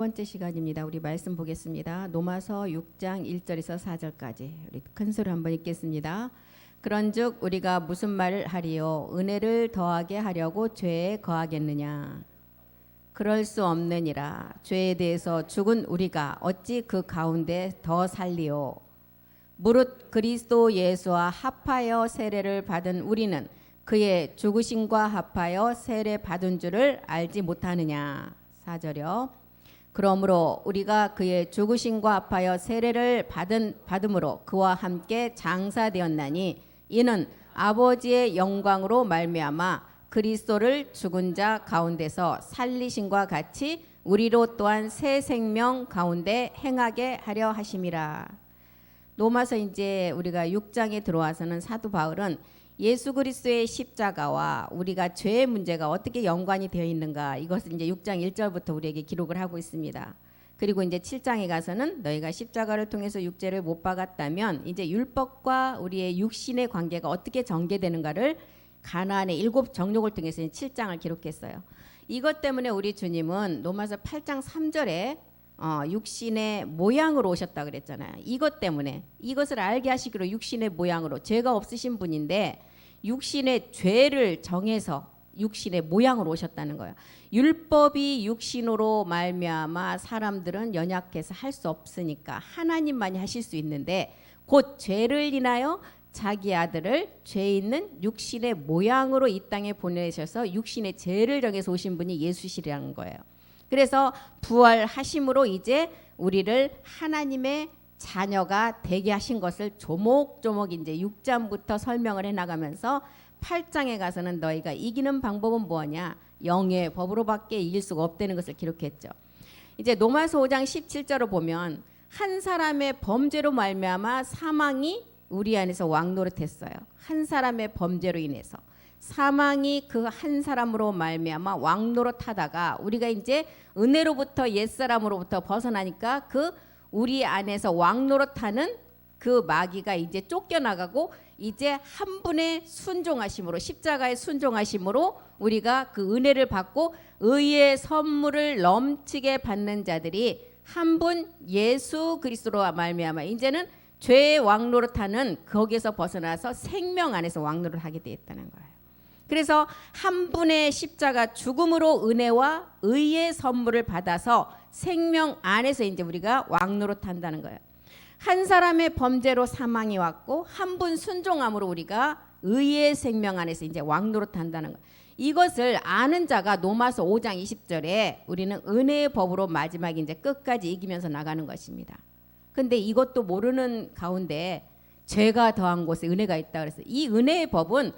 번째 시간입니다. 우리 말씀 보겠습니다. 로마서 6장 1절에서 4절까지 우리 큰 소리 한번 읽겠습니다. 그런즉 우리가 무슨 말을 하리요? 은혜를 더하게 하려고 죄에 거하겠느냐? 그럴 수 없느니라. 죄에 대해서 죽은 우리가 어찌 그 가운데 더 살리요? 무릇 그리스도 예수와 합하여 세례를 받은 우리는 그의 죽으심과 합하여 세례 받은 줄을 알지 못하느냐? 4절이요. 그러므로 우리가 그의 죽으심과 합하여 세례를 받음으로 그와 함께 장사되었나니 이는 아버지의 영광으로 말미암아 그리스도를 죽은 자 가운데서 살리심과 같이 우리로 또한 새 생명 가운데 행하게 하려 하심이라. 로마서 이제 우리가 6장에 들어와서는 사도 바울은 예수 그리스도의 십자가와 우리가 죄의 문제가 어떻게 연관이 되어 있는가, 이것을 이제 6장 1절부터 우리에게 기록을 하고 있습니다. 그리고 이제 7장에 가서는 너희가 십자가를 통해서 육죄를 못 박았다면 이제 율법과 우리의 육신의 관계가 어떻게 전개되는가를 가나안의 7 정욕을 통해서 7장을 기록했어요. 이것 때문에 우리 주님은 로마서 8장 3절에 육신의 모양으로 오셨다 그랬잖아요. 이것 때문에 이것을 알게 하시기로 육신의 모양으로, 죄가 없으신 분인데 육신의 죄를 정해서 육신의 모양으로 오셨다는 거예요. 율법이 육신으로 말미암아 사람들은 연약해서 할 수 없으니까 하나님만이 하실 수 있는데 곧 죄를 인하여 자기 아들을 죄 있는 육신의 모양으로 이 땅에 보내셔서 육신의 죄를 정해서 오신 분이 예수시라는 거예요. 그래서 부활하심으로 이제 우리를 하나님의 자녀가 되게 하신 것을 조목조목 이제 6장부터 설명을 해나가면서 8장에 가서는 너희가 이기는 방법은 뭐냐? 영의 법으로밖에 이길 수가 없다는 것을 기록했죠. 이제 로마서 5장 17절을 보면 한 사람의 범죄로 말미암아 사망이 우리 안에서 왕노릇했어요. 한 사람의 범죄로 인해서 사망이 그 한 사람으로 말미암아 왕노릇하다가 우리가 이제 은혜로부터 옛사람으로부터 벗어나니까 그 우리 안에서 왕노릇하는 그 마귀가 이제 쫓겨나가고 이제 한 분의 순종하심으로, 십자가의 순종하심으로 우리가 그 은혜를 받고 의의 선물을 넘치게 받는 자들이 한 분 예수 그리스도로 말미암아 이제는 죄의 왕노릇하는 거기에서 벗어나서 생명 안에서 왕노릇하게 되었다는 거예요. 그래서 한 분의 십자가 죽음으로 은혜와 의의 선물을 받아서 생명 안에서 이제 우리가 왕노릇한다는 거예요. 한 사람의 범죄로 사망이 왔고 한 분 순종함으로 우리가 의의 생명 안에서 이제 왕노릇한다는 거예요. 이것을 아는 자가 로마서 5장 20절에 우리는 은혜의 법으로 마지막에 이제 끝까지 이기면서 나가는 것입니다. 근데 이것도 모르는 가운데 죄가 더한 곳에 은혜가 있다 그래서 이 은혜의 법은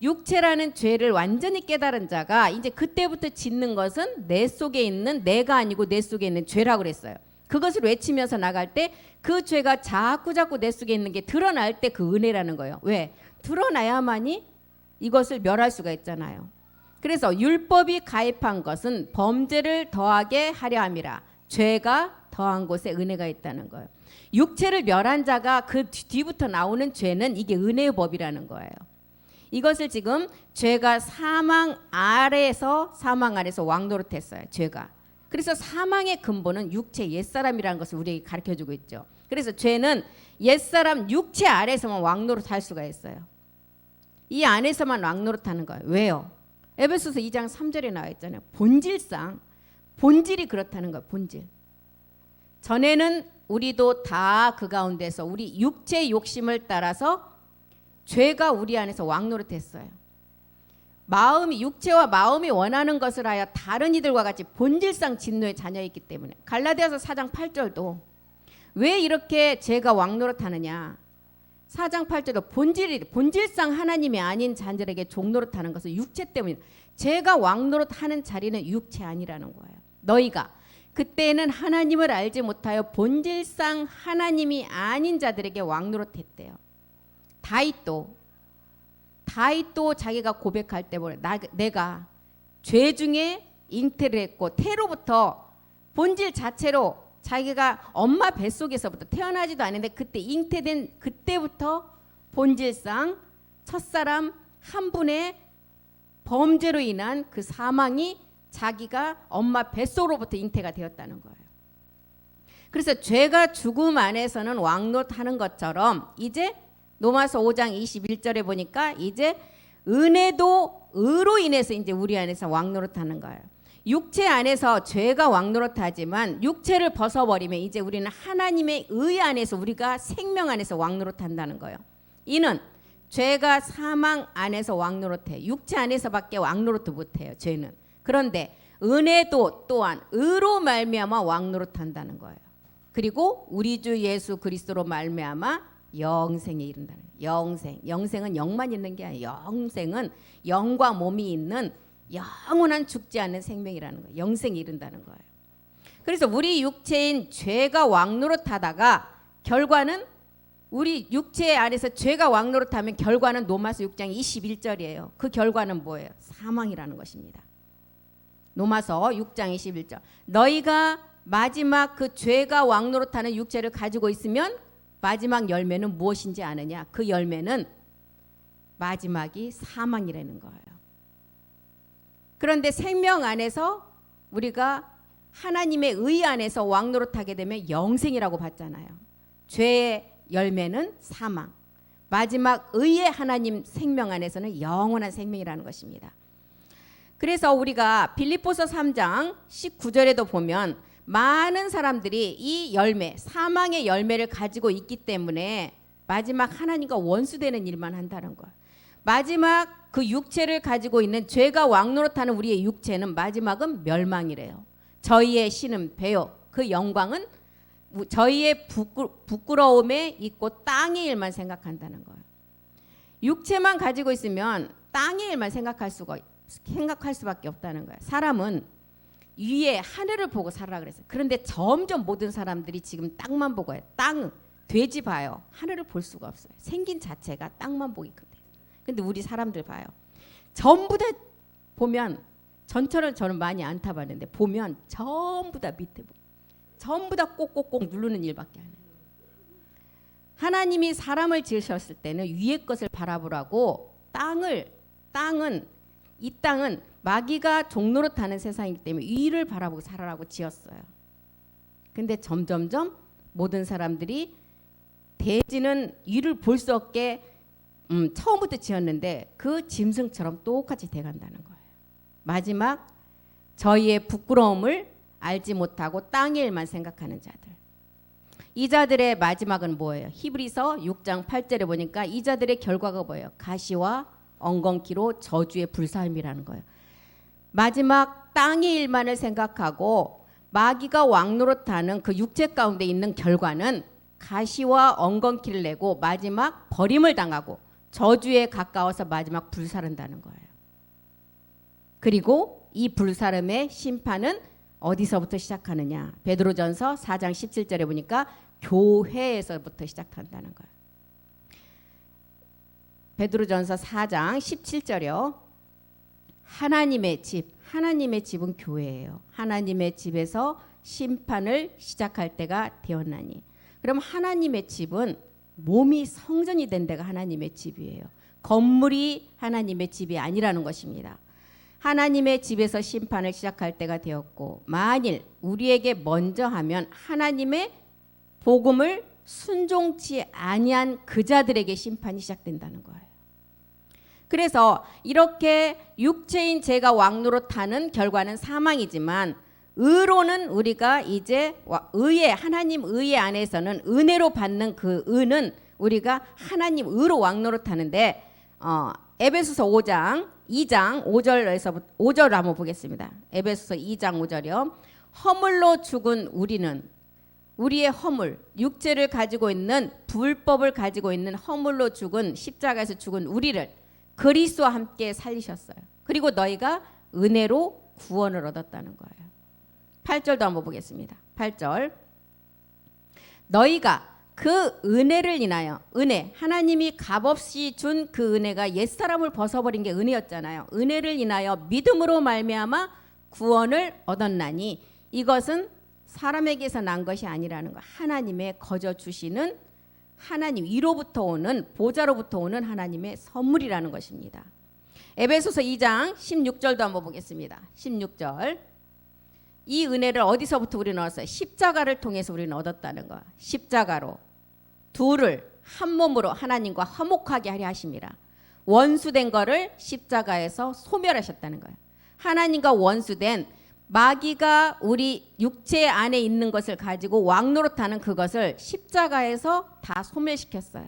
육체라는 죄를 완전히 깨달은 자가 이제 그때부터 짓는 것은 내 속에 있는 내가 아니고 내 속에 있는 죄라고 그랬어요. 그것을 외치면서 나갈 때 그 죄가 자꾸 내 속에 있는 게 드러날 때 그 은혜라는 거예요. 왜? 드러나야만이 이것을 멸할 수가 있잖아요. 그래서 율법이 가입한 것은 범죄를 더하게 하려 함이라. 죄가 더한 곳에 은혜가 있다는 거예요. 육체를 멸한 자가 그 뒤부터 나오는 죄는 이게 은혜의 법이라는 거예요. 이것을 지금 죄가 사망 아래서 왕노릇했어요. 죄가. 그래서 사망의 근본은 육체 옛사람이라는 것을 우리에게 가르쳐주고 있죠. 그래서 죄는 옛사람 육체 아래서만 왕노릇할 수가 있어요. 이 안에서만 왕노릇하는 거예요. 왜요? 에베소서 2장 3절에 나와 있잖아요. 본질상 본질이 그렇다는 거예요. 본질. 전에는 우리도 다 그 가운데서 우리 육체의 욕심을 따라서 죄가 우리 안에서 왕노릇했어요. 마음이 육체와 마음이 원하는 것을 하여 다른 이들과 같이 본질상 진노의 자녀였기 때문에 갈라디아서 4장 8절도 왜 이렇게 죄가 왕노릇하느냐? 4장 8절도 본질상 하나님이 아닌 자들에게 종노릇하는 것은 육체 때문이다. 죄가 왕노릇하는 자리는 육체 아니라는 거예요. 너희가 그때는 하나님을 알지 못하여 본질상 하나님이 아닌 자들에게 왕노릇했대요. 다윗도 자기가 고백할 때 내가 죄 중에 잉태를 했고 태로부터 본질 자체로 자기가 엄마 뱃속에서부터 태어나지도 않은데 그때 잉태된 그때부터 본질상 첫사람 한 분의 범죄로 인한 그 사망이 자기가 엄마 뱃속으로부터 잉태가 되었다는 거예요. 그래서 죄가 죽음 안에서는 왕노릇하는 것처럼 이제 로마서 5장 21절에 보니까 이제 은혜도 의로 인해서 이제 우리 안에서 왕노릇하는 거예요. 육체 안에서 죄가 왕노릇하지만 육체를 벗어버리면 이제 우리는 하나님의 의 안에서 우리가 생명 안에서 왕노릇한다는 거예요. 이는 죄가 사망 안에서 왕노릇해. 육체 안에서밖에 왕노릇도 못해요. 죄는. 그런데 은혜도 또한 의로 말미암아 왕노릇한다는 거예요. 그리고 우리 주 예수 그리스도로 말미암아 영생에 이른다는 거예요. 영생은 영만 있는 게 아니에요. 영생은 영과 몸이 있는 영원한 죽지 않는 생명이라는 거예요. 영생에 이른다는 거예요. 그래서 우리 육체인 죄가 왕노릇하다가 결과는 우리 육체 안에서 죄가 왕노릇하면 결과는 로마서 6장 21절이에요. 그 결과는 뭐예요? 사망이라는 것입니다. 로마서 6장 21절. 너희가 마지막 그 죄가 왕노릇하는 육체를 가지고 있으면 마지막 열매는 무엇인지 아느냐? 그 열매는 마지막이 사망이라는 거예요. 그런데 생명 안에서 우리가 하나님의 의 안에서 왕노릇하게 되면 영생이라고 봤잖아요. 죄의 열매는 사망. 마지막 의의 하나님 생명 안에서는 영원한 생명이라는 것입니다. 그래서 우리가 빌립보서 3장 19절에도 보면 많은 사람들이 이 열매, 사망의 열매를 가지고 있기 때문에 마지막 하나님과 원수되는 일만 한다는 거예요. 마지막 그 육체를 가지고 있는 죄가 왕노릇하는 우리의 육체는 마지막은 멸망이래요. 저희의 신은 배요. 그 영광은 저희의 부끄러움에 있고 땅의 일만 생각한다는 거예요. 육체만 가지고 있으면 땅의 일만 생각할 수밖에 없다는 거예요. 사람은 위에 하늘을 보고 살아라 그랬어요. 그런데 점점 모든 사람들이 지금 땅만 보고 해요. 땅, 돼지 봐요. 하늘을 볼 수가 없어요. 생긴 자체가 땅만 보기 그래요. 근데 우리 사람들 봐요. 전부 다 보면 전철을 저는 많이 안 타봤는데 보면 전부 다 밑에 전부 다 꼭꼭꼭 누르는 일밖에 안 해요. 하나님이 사람을 지으셨을 때는 위의 것을 바라보라고 이 땅은 마귀가 종노릇하는 세상이기 때문에 위를 바라보고 살아라고 지었어요. 근데 점점점 모든 사람들이 돼지는 위를 볼 수 없게 처음부터 지었는데 그 짐승처럼 똑같이 돼간다는 거예요. 마지막 저희의 부끄러움을 알지 못하고 땅의 일만 생각하는 자들. 이 자들의 마지막은 뭐예요? 히브리서 6장 8절에 보니까 이 자들의 결과가 뭐예요? 가시와 엉겅퀴로 저주의 불사함이라는 거예요. 마지막 땅의 일만을 생각하고 마귀가 왕노릇하는 그 육체 가운데 있는 결과는 가시와 엉겅퀴를 내고 마지막 버림을 당하고 저주에 가까워서 마지막 불사른다는 거예요. 그리고 이 불사름의 심판은 어디서부터 시작하느냐? 베드로전서 4장 17절에 보니까 교회에서부터 시작한다는 거예요. 베드로전서 4장 17절이요. 하나님의 집은 교회예요. 하나님의 집에서 심판을 시작할 때가 되었나니. 그럼 하나님의 집은 몸이 성전이 된 데가 하나님의 집이에요. 건물이 하나님의 집이 아니라는 것입니다. 하나님의 집에서 심판을 시작할 때가 되었고 만일 우리에게 먼저 하면 하나님의 복음을 순종치 아니한 그 자들에게 심판이 시작된다는 거예요. 그래서 이렇게 육체인 죄가 왕노릇하는 결과는 사망이지만 의로는 우리가 이제 하나님 의의 안에서는 은혜로 받는 그 의는 우리가 하나님 의로 왕노릇하는데 에베소서 2장 5절에서 5절 한번 보겠습니다. 에베소서 2장 5절이요. 허물로 죽은 우리는 우리의 허물, 육체를 가지고 있는 불법을 가지고 있는 허물로 죽은 십자가에서 죽은 우리를 그리스도와 함께 살리셨어요. 그리고 너희가 은혜로 구원을 얻었다는 거예요. 8절도 한번 보겠습니다. 8절. 너희가 그 은혜를 인하여 하나님이 값없이 준 그 은혜가 옛사람을 벗어버린 게 은혜였잖아요. 은혜를 인하여 믿음으로 말미암아 구원을 얻었나니 이것은 사람에게서 난 것이 아니라는 거. 하나님의 거저 주시는 하나님 위로부터 오는 보좌로부터 오는 하나님의 선물이라는 것입니다. 에베소서 2장 16절도 한번 보겠습니다. 16절. 이 은혜를 어디서부터 우리는 얻었어요? 십자가를 통해서 우리는 얻었다는 거야. 십자가로 둘을 한 몸으로 하나님과 화목하게 하려 하십니다. 원수된 거를 십자가에서 소멸하셨다는 거예요. 하나님과 원수된 마귀가 우리 육체 안에 있는 것을 가지고 왕노릇하는 그것을 십자가에서 다 소멸시켰어요.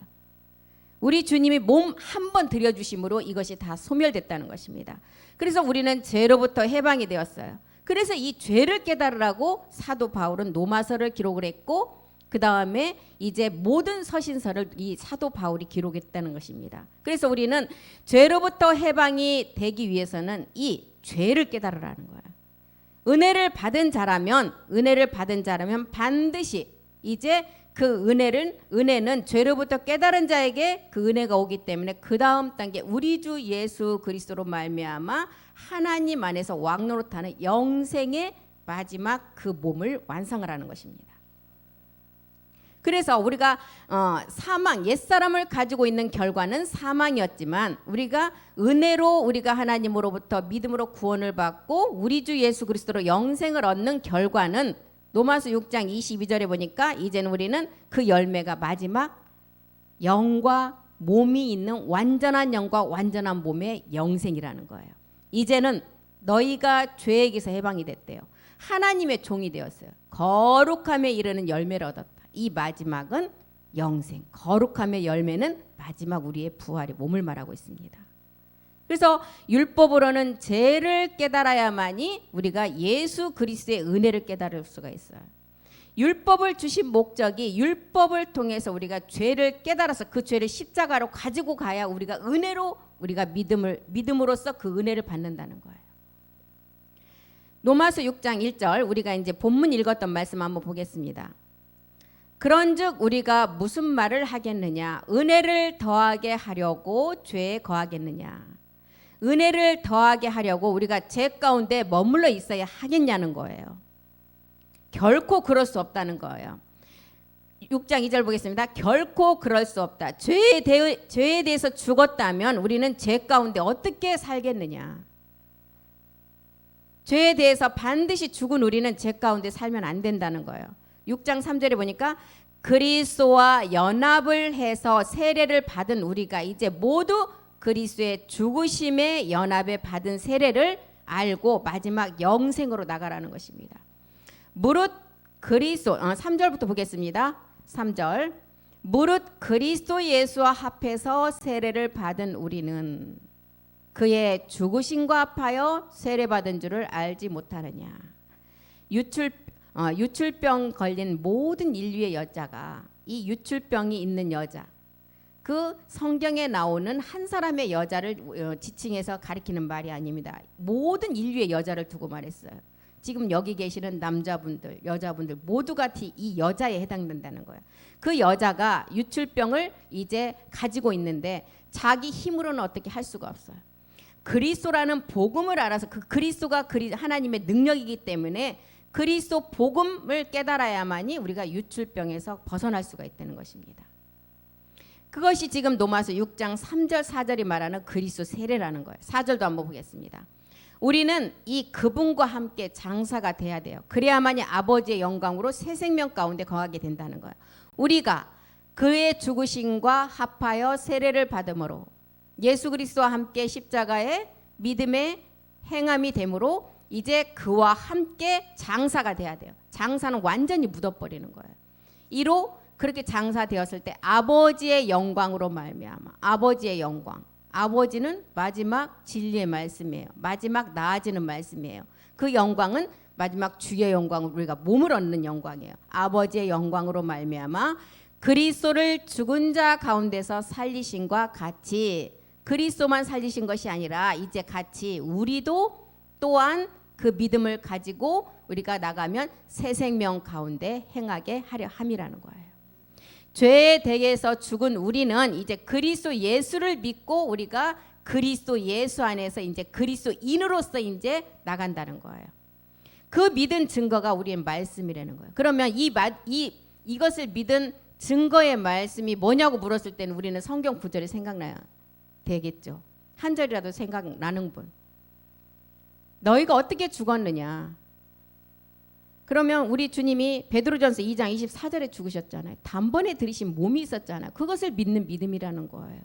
우리 주님이 몸 한 번 들여주심으로 이것이 다 소멸됐다는 것입니다. 그래서 우리는 죄로부터 해방이 되었어요. 그래서 이 죄를 깨달으라고 사도 바울은 로마서를 기록을 했고, 그 다음에 이제 모든 서신서를 이 사도 바울이 기록했다는 것입니다. 그래서 우리는 죄로부터 해방이 되기 위해서는 이 죄를 깨달으라는 거예요. 은혜를 받은 자라면 반드시 이제 그 은혜는 죄로부터 깨달은 자에게 그 은혜가 오기 때문에 그 다음 단계 우리 주 예수 그리스도로 말미암아 하나님 안에서 왕노릇하는 영생의 마지막 그 몸을 완성을 하는 것입니다. 그래서 우리가 사망, 옛사람을 가지고 있는 결과는 사망이었지만 우리가 은혜로 우리가 하나님으로부터 믿음으로 구원을 받고 우리 주 예수 그리스도로 영생을 얻는 결과는 로마서 6장 22절에 보니까 이제는 우리는 그 열매가 마지막 영과 몸이 있는 완전한 영과 완전한 몸의 영생이라는 거예요. 이제는 너희가 죄에게서 해방이 됐대요. 하나님의 종이 되었어요. 거룩함에 이르는 열매를 얻었다. 이 마지막은 영생, 거룩함의 열매는 마지막 우리의 부활의 몸을 말하고 있습니다. 그래서 율법으로는 죄를 깨달아야만이 우리가 예수 그리스도의 은혜를 깨달을 수가 있어요. 율법을 주신 목적이 율법을 통해서 우리가 죄를 깨달아서 그 죄를 십자가로 가지고 가야 우리가 은혜로 우리가 믿음으로써 그 은혜를 받는다는 거예요. 로마서 6장 1절 우리가 이제 본문 읽었던 말씀 한번 보겠습니다. 그런즉 우리가 무슨 말을 하겠느냐? 은혜를 더하게 하려고 죄에 거하겠느냐? 은혜를 더하게 하려고 우리가 죄 가운데 머물러 있어야 하겠냐는 거예요. 결코 그럴 수 없다는 거예요. 6장 2절 보겠습니다. 결코 그럴 수 없다. 죄에 대해서 죽었다면 우리는 죄 가운데 어떻게 살겠느냐? 죄에 대해서 반드시 죽은 우리는 죄 가운데 살면 안 된다는 거예요. 6장 3절에 보니까 그리스도와 연합을 해서 세례를 받은 우리가 이제 모두 그리스도의 죽으심의 연합에 받은 세례를 알고 마지막 영생으로 나가라는 것입니다. 무릇 그리스도 3절부터 보겠습니다. 3절 무릇 그리스도 예수와 합해서 세례를 받은 우리는 그의 죽으심과 합하여 세례받은 줄을 알지 못하느냐. 유출병 걸린 모든 인류의 여자가 이 유출병이 있는 여자, 그 성경에 나오는 한 사람의 여자를 지칭해서 가리키는 말이 아닙니다. 모든 인류의 여자를 두고 말했어요. 지금 여기 계시는 남자분들, 여자분들 모두가 이 여자에 해당된다는 거예요. 그 여자가 유출병을 이제 가지고 있는데 자기 힘으로는 어떻게 할 수가 없어요. 그리스도라는 복음을 알아서 그 그리스도가 하나님의 능력이기 때문에 그리스도 복음을 깨달아야만이 우리가 유출병에서 벗어날 수가 있다는 것입니다. 그것이 지금 로마서 6장 3절 4절이 말하는 그리스도 세례라는 거예요. 4절도 한번 보겠습니다. 우리는 이 그분과 함께 장사가 돼야 돼요. 그래야만이 아버지의 영광으로 새 생명 가운데 거하게 된다는 거예요. 우리가 그의 죽으심과 합하여 세례를 받음으로 예수 그리스도와 함께 십자가의 믿음의 행함이 되므로 이제 그와 함께 장사가 돼야 돼요. 장사는 완전히 묻어버리는 거예요. 이로 그렇게 장사되었을 때 아버지의 영광으로 말미암아 아버지의 영광, 아버지는 마지막 진리의 말씀이에요. 마지막 나아지는 말씀이에요. 그 영광은 마지막 주의 영광으로 우리가 몸을 얻는 영광이에요. 아버지의 영광으로 말미암아 그리스도를 죽은 자 가운데서 살리신과 같이, 그리스도만 살리신 것이 아니라 이제 같이 우리도 또한 그 믿음을 가지고 우리가 나가면 새 생명 가운데 행하게 하려 함이라는 거예요. 죄에 대해서 죽은 우리는 이제 그리스도 예수를 믿고 우리가 그리스도 예수 안에서 이제 그리스도인으로서 이제 나간다는 거예요. 그 믿은 증거가 우리의 말씀이라는 거예요. 그러면 이것을 믿은 증거의 말씀이 뭐냐고 물었을 때는 우리는 성경 구절이 생각나야 되겠죠. 한 절이라도 생각나는 분. 너희가 어떻게 죽었느냐. 그러면 우리 주님이 베드로전서 2장 24절에 죽으셨잖아요. 단번에 들이신 몸이 있었잖아요. 그것을 믿는 믿음이라는 거예요.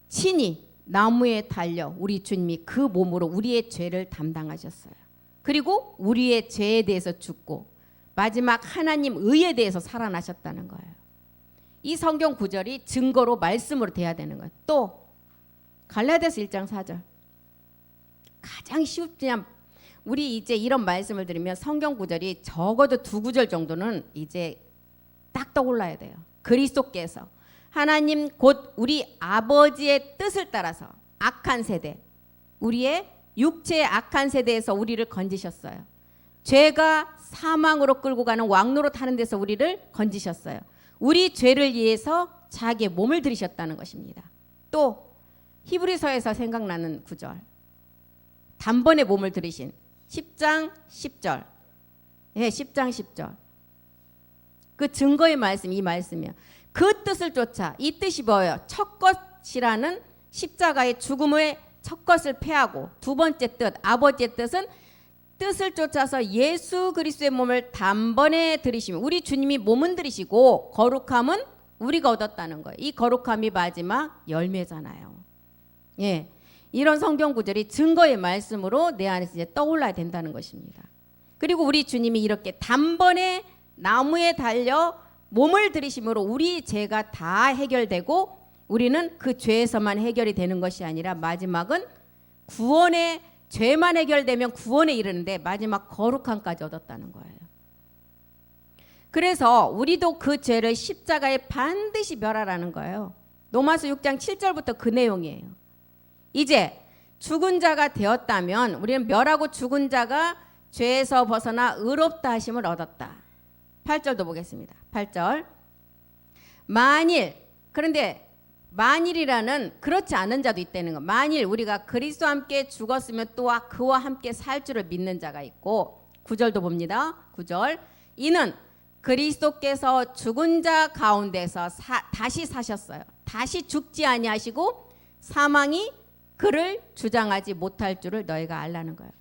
친히 나무에 달려 우리 주님이 그 몸으로 우리의 죄를 담당하셨어요. 그리고 우리의 죄에 대해서 죽고 마지막 하나님 의에 대해서 살아나셨다는 거예요. 이 성경 구절이 증거로 말씀으로 돼야 되는 거예요. 또 갈라디아서 1장 4절. 가장 쉽지 않 우리 이제 이런 말씀을 들으면 성경 구절이 적어도 2구절 정도는 이제 딱 떠올라야 돼요. 그리스도께서 하나님 곧 우리 아버지의 뜻을 따라서 악한 세대, 우리의 육체의 악한 세대에서 우리를 건지셨어요. 죄가 사망으로 끌고 가는 왕로로 타는 데서 우리를 건지셨어요. 우리 죄를 위해서 자기의 몸을 들이셨다는 것입니다. 또 히브리서에서 생각나는 구절. 단번에 몸을 들이신 10장 10절. 예, 10장 10절. 그 증거의 말씀, 이 말씀이요. 그 뜻을 쫓아, 이 뜻이 뭐예요? 첫 것이라는 십자가의 죽음의 첫 것을 패하고 두 번째 뜻, 아버지의 뜻은 뜻을 쫓아서 예수 그리스도의 몸을 단번에 들이시면 우리 주님이 몸은 들이시고 거룩함은 우리가 얻었다는 거예요. 이 거룩함이 마지막 열매잖아요. 예, 이런 성경 구절이 증거의 말씀으로 내 안에서 이제 떠올라야 된다는 것입니다. 그리고 우리 주님이 이렇게 단번에 나무에 달려 몸을 들이심으로 우리 죄가 다 해결되고 우리는 그 죄에서만 해결이 되는 것이 아니라 마지막은 구원의 죄만 해결되면 구원에 이르는데 마지막 거룩함까지 얻었다는 거예요. 그래서 우리도 그 죄를 십자가에 반드시 멸하라는 거예요. 로마서 6장 7절부터 그 내용이에요. 이제 죽은 자가 되었다면 우리는 멸하고 죽은 자가 죄에서 벗어나 의롭다 하심을 얻었다. 8절도 보겠습니다. 8절. 만일, 그런데 만일이라는 그렇지 않은 자도 있다는 거. 만일 우리가 그리스도와 함께 죽었으면 또한 그와 함께 살 줄을 믿는 자가 있고 9절도 봅니다. 9절. 이는 그리스도께서 죽은 자 가운데서 다시 사셨어요. 다시 죽지 아니하시고 사망이 그를 주장하지 못할 줄을 너희가 알라는 거예요.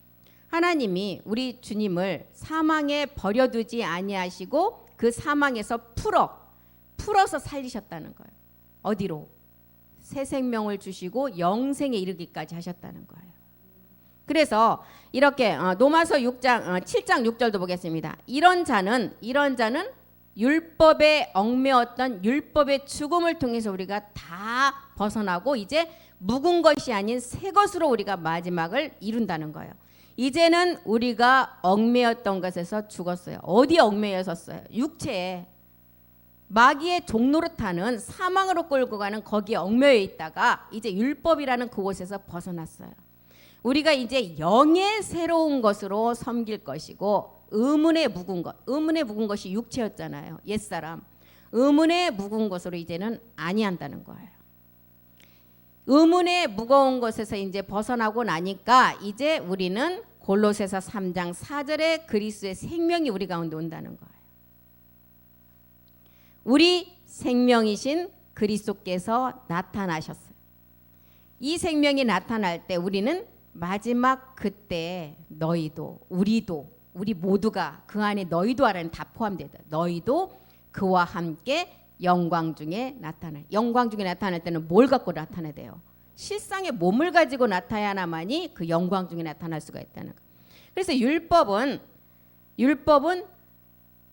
하나님이 우리 주님을 사망에 버려두지 아니하시고 그 사망에서 풀어서 살리셨다는 거예요. 어디로? 새 생명을 주시고 영생에 이르기까지 하셨다는 거예요. 그래서 이렇게 로마서 7장 6절도 보겠습니다. 이런 자는 율법에 얽매었던 율법의 죽음을 통해서 우리가 다 벗어나고 이제 묵은 것이 아닌 새 것으로 우리가 마지막을 이룬다는 거예요. 이제는 우리가 얽매였던 것에서 죽었어요. 어디에 얽매였었어요? 육체에. 마귀의 종노릇하는 사망으로 끌고 가는 거기에 얽매여 있다가 이제 율법이라는 그곳에서 벗어났어요. 우리가 이제 영의 새로운 것으로 섬길 것이고 의문에 묵은 것이 육체였잖아요. 옛사람. 의문에 묵은 것으로 이제는 아니한다는 거예요. 의문의 무거운 것에서 이제 벗어나고 나니까 이제 우리는 골로새서 3장 4절에 그리스도의 생명이 우리 가운데 온다는 거예요. 우리 생명이신 그리스도께서 나타나셨어요. 이 생명이 나타날 때 우리는 마지막 그때 너희도 우리 모두가 그 안에 너희도 하라는 다 포함되다. 너희도 그와 함께 영광 중에 나타나. 영광 중에 나타날 때는 뭘 갖고 나타나야 돼요? 실상의 몸을 가지고 나타나야만이 그 영광 중에 나타날 수가 있다는 거. 그래서 율법은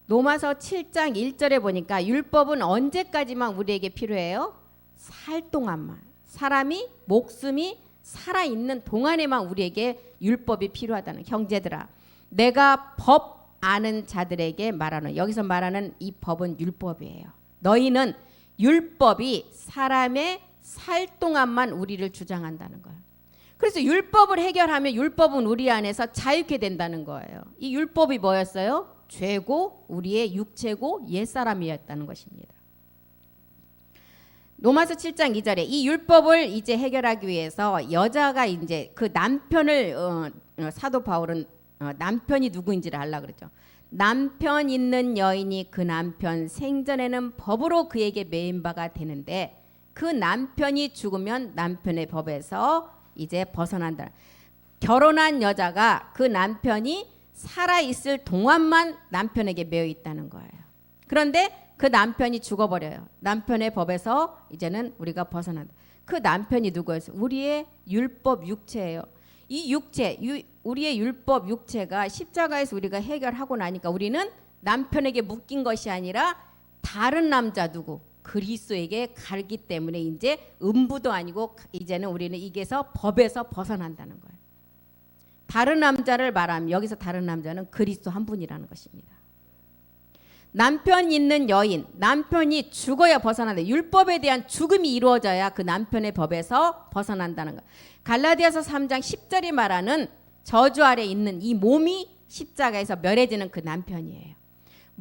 로마서 7장 1절에 보니까 율법은 언제까지만 우리에게 필요해요? 살 동안만. 사람이 목숨이 살아있는 동안에만 우리에게 율법이 필요하다는. 형제들아, 내가 법 아는 자들에게 말하는, 여기서 말하는 이 법은 율법이에요. 너희는 율법이 사람의 살 동안만 우리를 주장한다는 거예요. 그래서 율법을 해결하면 율법은 우리 안에서 자유케 된다는 거예요. 이 율법이 뭐였어요? 죄고 우리의 육체고 옛사람이었다는 것입니다. 로마서 7장 2절에 이 율법을 이제 해결하기 위해서 여자가 이제 그 남편을 사도 바울은 남편이 누구인지를 알라 그랬죠. 남편 있는 여인이 그 남편 생전에는 법으로 그에게 매인 바가 되는데 그 남편이 죽으면 남편의 법에서 이제 벗어난다. 결혼한 여자가 그 남편이 살아있을 동안만 남편에게 매여 있다는 거예요. 그런데 그 남편이 죽어버려요. 남편의 법에서 이제는 우리가 벗어난다. 그 남편이 누구였어요? 우리의 율법 육체예요. 이 육체, 우리의 율법 육체가 십자가에서 우리가 해결하고 나니까 우리는 남편에게 묶인 것이 아니라 다른 남자 누구? 그리스도에게 가기 때문에 이제 음부도 아니고 이제는 우리는 이게서 법에서 벗어난다는 거예요. 다른 남자를 말하면 여기서 다른 남자는 그리스도 한 분이라는 것입니다. 남편 있는 여인, 남편이 죽어야 벗어난다. 율법에 대한 죽음이 이루어져야 그 남편의 법에서 벗어난다는 것. 갈라디아서 3장 10절이 말하는 저주 아래 있는 이 몸이 십자가에서 멸해지는 그 남편이에요.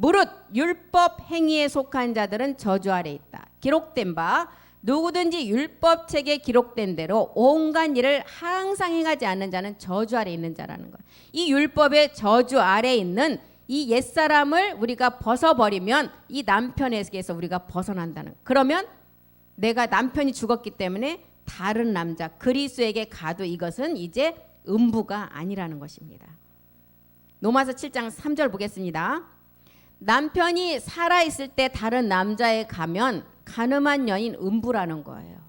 무릇 율법 행위에 속한 자들은 저주 아래 있다. 기록된 바 누구든지 율법책에 기록된 대로 온갖 일을 항상 행하지 않는 자는 저주 아래 있는 자라는 거예요. 이 율법의 저주 아래 있는 이 옛사람을 우리가 벗어버리면 이 남편에게서 우리가 벗어난다는 거예요. 그러면 내가 남편이 죽었기 때문에 다른 남자 그리스도에게 가도 이것은 이제 음부가 아니라는 것입니다. 로마서 7장 3절 보겠습니다. 남편이 살아있을 때 다른 남자에 가면 간음한 여인 음부라는 거예요.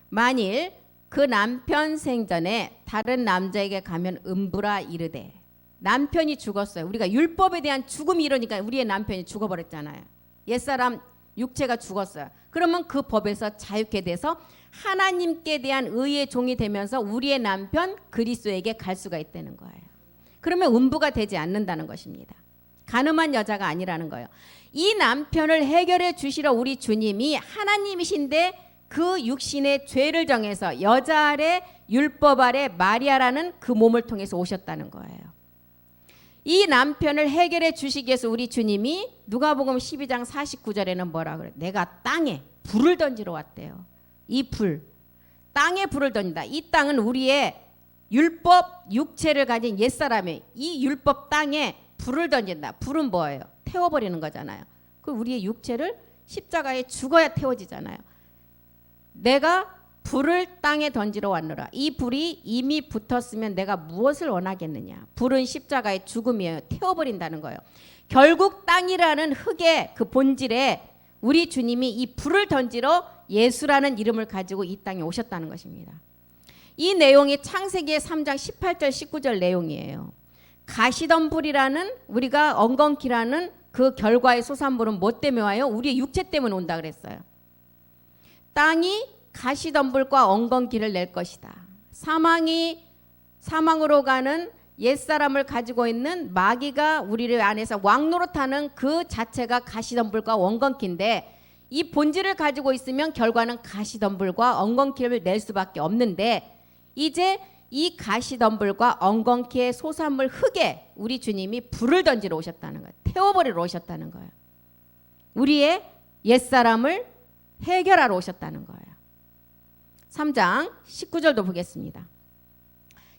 만일 그 남편 생전에 다른 남자에게 가면 음부라 이르되 남편이 죽었어요. 우리가 율법에 대한 죽음이 이러니까 우리의 남편이 죽어버렸잖아요. 옛사람 육체가 죽었어요. 그러면 그 법에서 자유케 돼서 하나님께 대한 의의 종이 되면서 우리의 남편 그리스도에게 갈 수가 있다는 거예요. 그러면 음부가 되지 않는다는 것입니다. 간음한 여자가 아니라는 거예요. 이 남편을 해결해 주시러 우리 주님이 하나님이신데 그 육신의 죄를 정해서 여자 아래 율법 아래 마리아라는 그 몸을 통해서 오셨다는 거예요. 이 남편을 해결해 주시기 위해서 우리 주님이 누가복음 12장 49절에는 뭐라 그래요? 내가 땅에 불을 던지러 왔대요. 이 불, 땅에 불을 던진다. 이 땅은 우리의 율법 육체를 가진 옛사람의 이 율법 땅에 불을 던진다. 불은 뭐예요? 태워버리는 거잖아요. 그 우리의 육체를 십자가에 죽어야 태워지잖아요. 내가 불을 땅에 던지러 왔노라. 이 불이 이미 붙었으면 내가 무엇을 원하겠느냐. 불은 십자가의 죽음이에요. 태워버린다는 거예요. 결국 땅이라는 흙의 그 본질에 우리 주님이 이 불을 던지러 예수라는 이름을 가지고 이 땅에 오셨다는 것입니다. 이 내용이 창세기의 3장 18절 19절 내용이에요. 가시덤불이라는 우리가 엉겅퀴라는 그 결과의 소산물은 뭐 때문에 와요? 우리의 육체 때문에 온다 그랬어요. 땅이 가시덤불과 엉겅퀴를 낼 것이다. 사망으로 가는 옛사람을 가지고 있는 마귀가 우리를 안에서 왕노릇하는 그 자체가 가시덤불과 엉겅퀴인데 이 본질을 가지고 있으면 결과는 가시덤불과 엉겅퀴를 낼 수밖에 없는데 이제 이 가시덤불과 엉겅퀴의 소산물 흙에 우리 주님이 불을 던지러 오셨다는 거예요. 태워버리러 오셨다는 거예요. 우리의 옛사람을 해결하러 오셨다는 거예요. 3장 19절도 보겠습니다.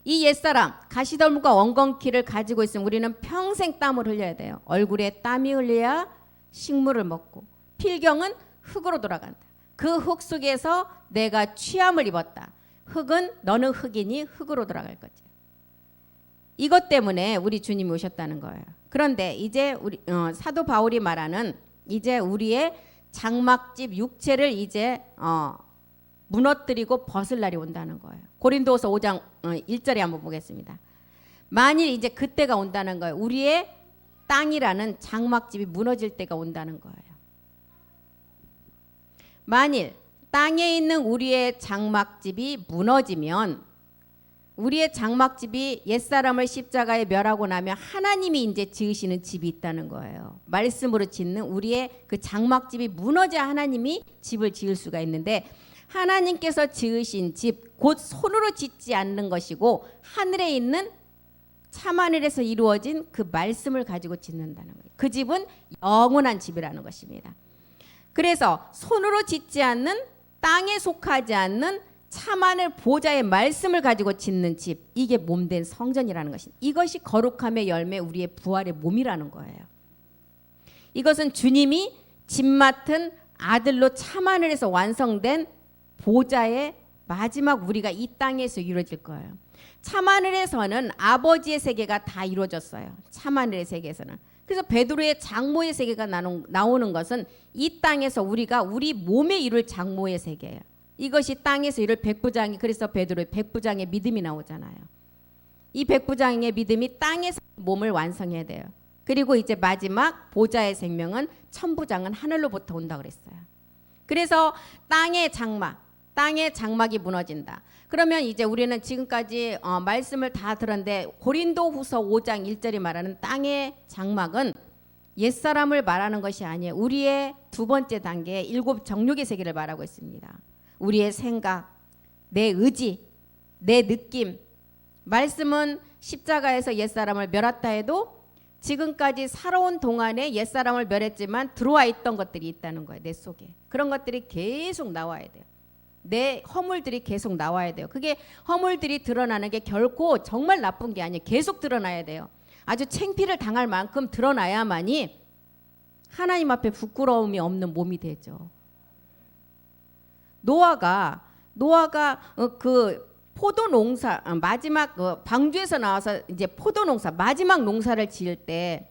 이 옛사람 가시덤불과 엉겅퀴를 가지고 있으면 우리는 평생 땀을 흘려야 돼요. 얼굴에 땀이 흘려야 식물을 먹고 필경은 흙으로 돌아간다. 그 흙 속에서 내가 취함을 입었다. 흙은 너는 흙이니 흙으로 돌아갈 거지. 이것 때문에 우리 주님이 오셨다는 거예요. 그런데 이제 우리 사도 바울이 말하는 이제 우리의 장막집 육체를 이제 무너뜨리고 벗을 날이 온다는 거예요. 고린도후서 5장 1절에 한번 보겠습니다. 만일 이제 그때가 온다는 거예요. 우리의 땅이라는 장막집이 무너질 때가 온다는 거예요. 만일 땅에 있는 우리의 장막집이 무너지면 우리의 장막집이 옛사람을 십자가에 멸하고 나면 하나님이 이제 지으시는 집이 있다는 거예요. 말씀으로 짓는 우리의 그 장막집이 무너져야 하나님이 집을 지을 수가 있는데 하나님께서 지으신 집, 곧 손으로 짓지 않는 것이고 하늘에 있는 참하늘에서 이루어진 그 말씀을 가지고 짓는다는 거예요. 그 집은 영원한 집이라는 것입니다. 그래서 손으로 짓지 않는 땅에 속하지 않는 참하늘 보좌의 말씀을 가지고 짓는 집, 이게 몸된 성전이라는 것입니다. 이것이 거룩함의 열매, 우리의 부활의 몸이라는 거예요. 이것은 주님이 집 맡은 아들로 참하늘에서 완성된 보좌의 마지막 우리가 이 땅에서 이루어질 거예요. 참하늘에서는 아버지의 세계가 다 이루어졌어요. 참하늘의 세계에서는. 그래서 베드로의 장모의 세계가 나오는 것은 이 땅에서 우리가 우리 몸에 이룰 장모의 세계예요. 이것이 땅에서 이룰 백부장이, 그래서 베드로의 백부장의 믿음이 나오잖아요. 이 백부장의 믿음이 땅에서 몸을 완성해야 돼요. 그리고 이제 마지막 보좌의 생명은 천부장은 하늘로부터 온다 그랬어요. 그래서 땅의 장막이 무너진다. 그러면 이제 우리는 지금까지 말씀을 다 들었는데 고린도후서 5장 1절이 말하는 땅의 장막은 옛사람을 말하는 것이 아니에요. 우리의 두 번째 단계 일곱 정욕의 세계를 말하고 있습니다. 우리의 생각, 내 의지, 내 느낌. 말씀은 십자가에서 옛사람을 멸했다 해도 지금까지 살아온 동안에 옛사람을 멸했지만 들어와 있던 것들이 있다는 거예요. 내 속에. 그런 것들이 계속 나와야 돼요. 내 허물들이 계속 나와야 돼요. 그게 허물들이 드러나는 게 결코 정말 나쁜 게 아니에요. 계속 드러나야 돼요. 아주 창피를 당할 만큼 드러나야만이 하나님 앞에 부끄러움이 없는 몸이 되죠. 노아가 그 포도농사 마지막 방주에서 나와서 이제 포도농사 마지막 농사를 지을 때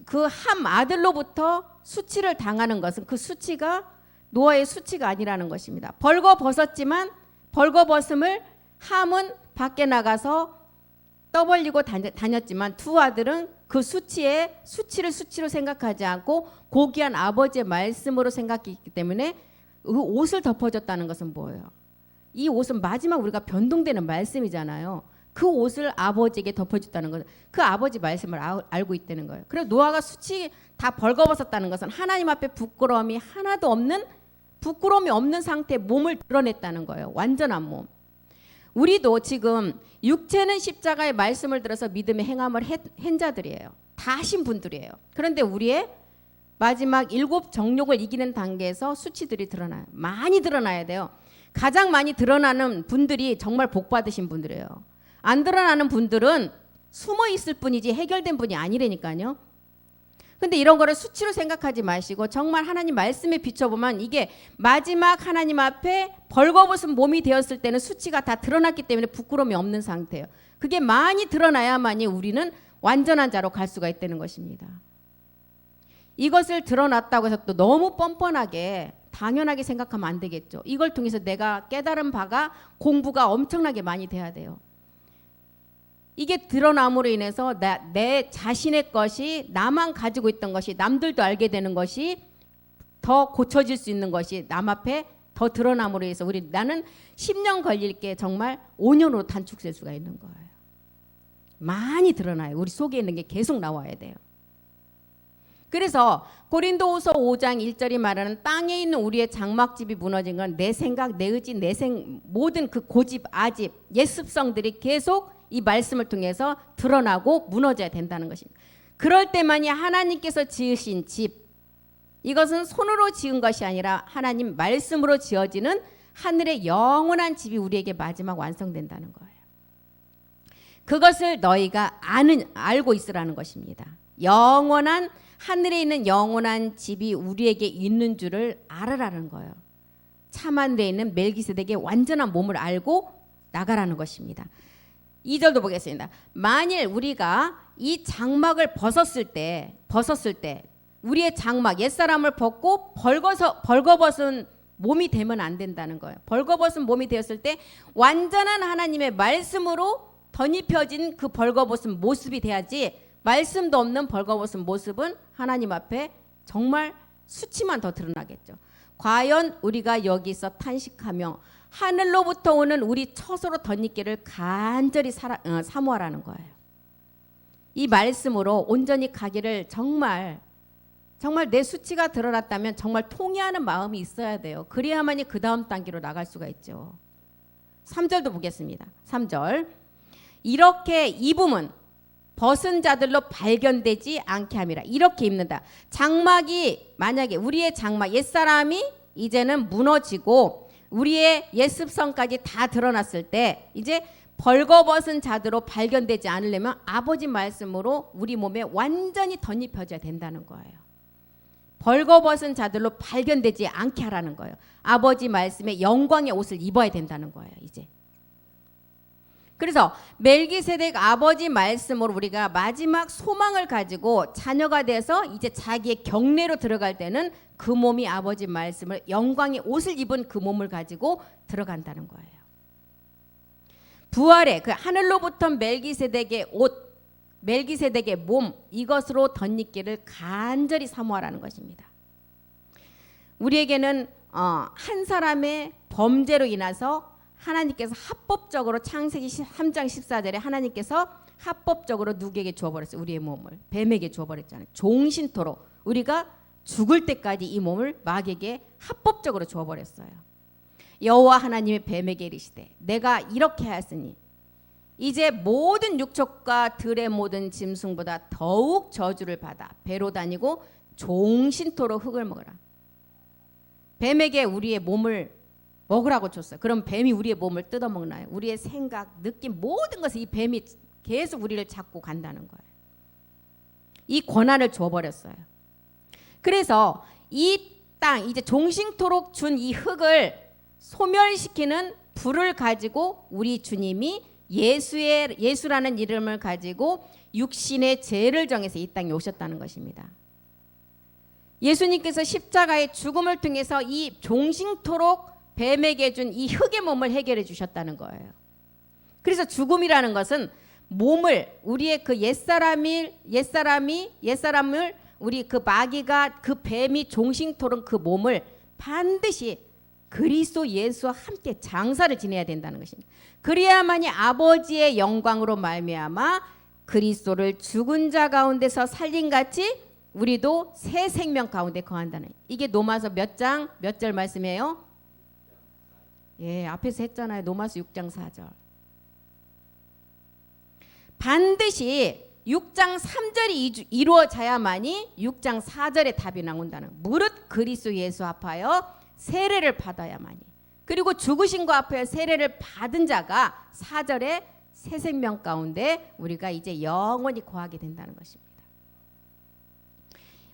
그 함 아들로부터 수치를 당하는 것은 그 수치가 노아의 수치가 아니라는 것입니다. 벌거벗었지만 벌거벗음을 함은 밖에 나가서 떠벌리고 다녔지만 두 아들은 그 수치를 수치로 생각하지 않고 고귀한 아버지의 말씀으로 생각했기 때문에 그 옷을 덮어줬다는 것은 뭐예요? 이 옷은 마지막 우리가 변동되는 말씀이잖아요. 그 옷을 아버지에게 덮어줬다는 것은 그 아버지 말씀을 알고 있다는 거예요. 그래서 노아가 수치 다 벌거벗었다는 것은 하나님 앞에 부끄러움이 없는 상태의 몸을 드러냈다는 거예요. 완전한 몸. 우리도 지금 육체는 십자가의 말씀을 들어서 믿음의 행함을 한 자들이에요. 다 하신 분들이에요. 그런데 우리의 마지막 일곱 정욕을 이기는 단계에서 수치들이 드러나요. 많이 드러나야 돼요. 가장 많이 드러나는 분들이 정말 복 받으신 분들이에요. 안 드러나는 분들은 숨어 있을 뿐이지 해결된 분이 아니라니까요. 근데 이런 거를 수치로 생각하지 마시고 정말 하나님 말씀에 비춰보면 이게 마지막 하나님 앞에 벌거벗은 몸이 되었을 때는 수치가 다 드러났기 때문에 부끄러움이 없는 상태예요. 그게 많이 드러나야만이 우리는 완전한 자로 갈 수가 있다는 것입니다. 이것을 드러났다고 해서 또 너무 뻔뻔하게 당연하게 생각하면 안 되겠죠. 이걸 통해서 내가 깨달은 바가 공부가 엄청나게 많이 돼야 돼요. 이게 드러남으로 인해서 내 자신의 것이 나만 가지고 있던 것이 남들도 알게 되는 것이 더 고쳐질 수 있는 것이 남 앞에 더 드러남으로 해서 나는 10년 걸릴 게 정말 5년으로 단축될 수가 있는 거예요. 많이 드러나요. 우리 속에 있는 게 계속 나와야 돼요. 그래서 고린도후서 5장 1절이 말하는 땅에 있는 우리의 장막집이 무너진 건 내 생각, 내 의지, 모든 그 고집, 아집, 옛습성들이 계속 이 말씀을 통해서 드러나고 무너져야 된다는 것입니다. 그럴 때만이 하나님께서 지으신 집, 이것은 손으로 지은 것이 아니라 하나님 말씀으로 지어지는 하늘의 영원한 집이 우리에게 마지막 완성된다는 거예요. 그것을 너희가 알고 있으라는 것입니다. 영원한 하늘에 있는 영원한 집이 우리에게 있는 줄을 알으라는 거예요. 참하늘에 있는 멜기세덱의 완전한 몸을 알고 나가라는 것입니다. 2절도 보겠습니다. 만일 우리가 이 장막을 벗었을 때 우리의 장막 옛사람을 벗고 벌거벗은 몸이 되면 안 된다는 거예요. 벌거벗은 몸이 되었을 때 완전한 하나님의 말씀으로 덧입혀진 그 벌거벗은 모습이 돼야지, 말씀도 없는 벌거벗은 모습은 하나님 앞에 정말 수치만 더 드러나겠죠. 과연 우리가 여기서 탄식하며 하늘로부터 오는 우리 처소로 덧입기를 간절히 사모하라는 거예요. 이 말씀으로 온전히 가기를 정말 내 수치가 드러났다면 정말 통회하는 마음이 있어야 돼요. 그래야만이 그 다음 단계로 나갈 수가 있죠. 3절도 보겠습니다. 3절. 이렇게 입음은 벗은 자들로 발견되지 않게 함이라. 이렇게 입는다. 장막이 만약에 우리의 장막 옛사람이 이제는 무너지고 우리의 옛습성까지 다 드러났을 때 이제 벌거벗은 자들로 발견되지 않으려면 아버지 말씀으로 우리 몸에 완전히 덧입혀져야 된다는 거예요. 벌거벗은 자들로 발견되지 않게 하라는 거예요. 아버지 말씀에 영광의 옷을 입어야 된다는 거예요. 이제. 그래서 멜기세덱 아버지 말씀으로 우리가 마지막 소망을 가지고 자녀가 돼서 이제 자기의 경례로 들어갈 때는 그 몸이 아버지 말씀을 영광의 옷을 입은 그 몸을 가지고 들어간다는 거예요. 부활의 그 하늘로부터 멜기세덱의 옷, 멜기세덱의 몸, 이것으로 덧입기를 간절히 사모하라는 것입니다. 우리에게는 한 사람의 범죄로 인해서 하나님께서 합법적으로 창세기 3장 14절에 하나님께서 합법적으로 누구에게 주어버렸어요? 우리의 몸을 뱀에게 주어버렸잖아요. 종신토록 우리가 죽을 때까지 이 몸을 마귀에게 합법적으로 주어버렸어요. 여호와 하나님의 뱀에게 이르시되 내가 이렇게 하였으니 이제 모든 육족과 들의 모든 짐승보다 더욱 저주를 받아 배로 다니고 종신토록 흙을 먹으라. 뱀에게 우리의 몸을 먹으라고 줬어요. 그럼 뱀이 우리의 몸을 뜯어먹나요? 우리의 생각, 느낌 모든 것을 이 뱀이 계속 우리를 잡고 간다는 거예요. 이 권한을 줘버렸어요. 그래서 이 땅 이제 종신토록 준 이 흙을 소멸시키는 불을 가지고 우리 주님이 예수라는 이름을 가지고 육신의 죄를 정해서 이 땅에 오셨다는 것입니다. 예수님께서 십자가의 죽음을 통해서 이 종신토록 뱀에게 준 이 흙의 몸을 해결해 주셨다는 거예요. 그래서 죽음이라는 것은 몸을 우리의 그 옛사람을 우리 그 마귀가 그 뱀이 종신토록 그 몸을 반드시 그리스도 예수와 함께 장사를 지내야 된다는 것입니다. 그래야만이 아버지의 영광으로 말미암아 그리스도를 죽은 자 가운데서 살린 같이 우리도 새 생명 가운데 거한다는, 이게 로마서 몇 장 몇 절 말씀이에요? 예, 앞에서 했잖아요. 로마서 6장 4절. 반드시 6장 3절이 이루어져야만이 6장 4절의 답이 나온다는, 무릇 그리스도 예수 앞하여 세례를 받아야만이, 그리고 죽으신 거 앞에 세례를 받은 자가 4절에 새 생명 가운데 우리가 이제 영원히 거하게 된다는 것입니다.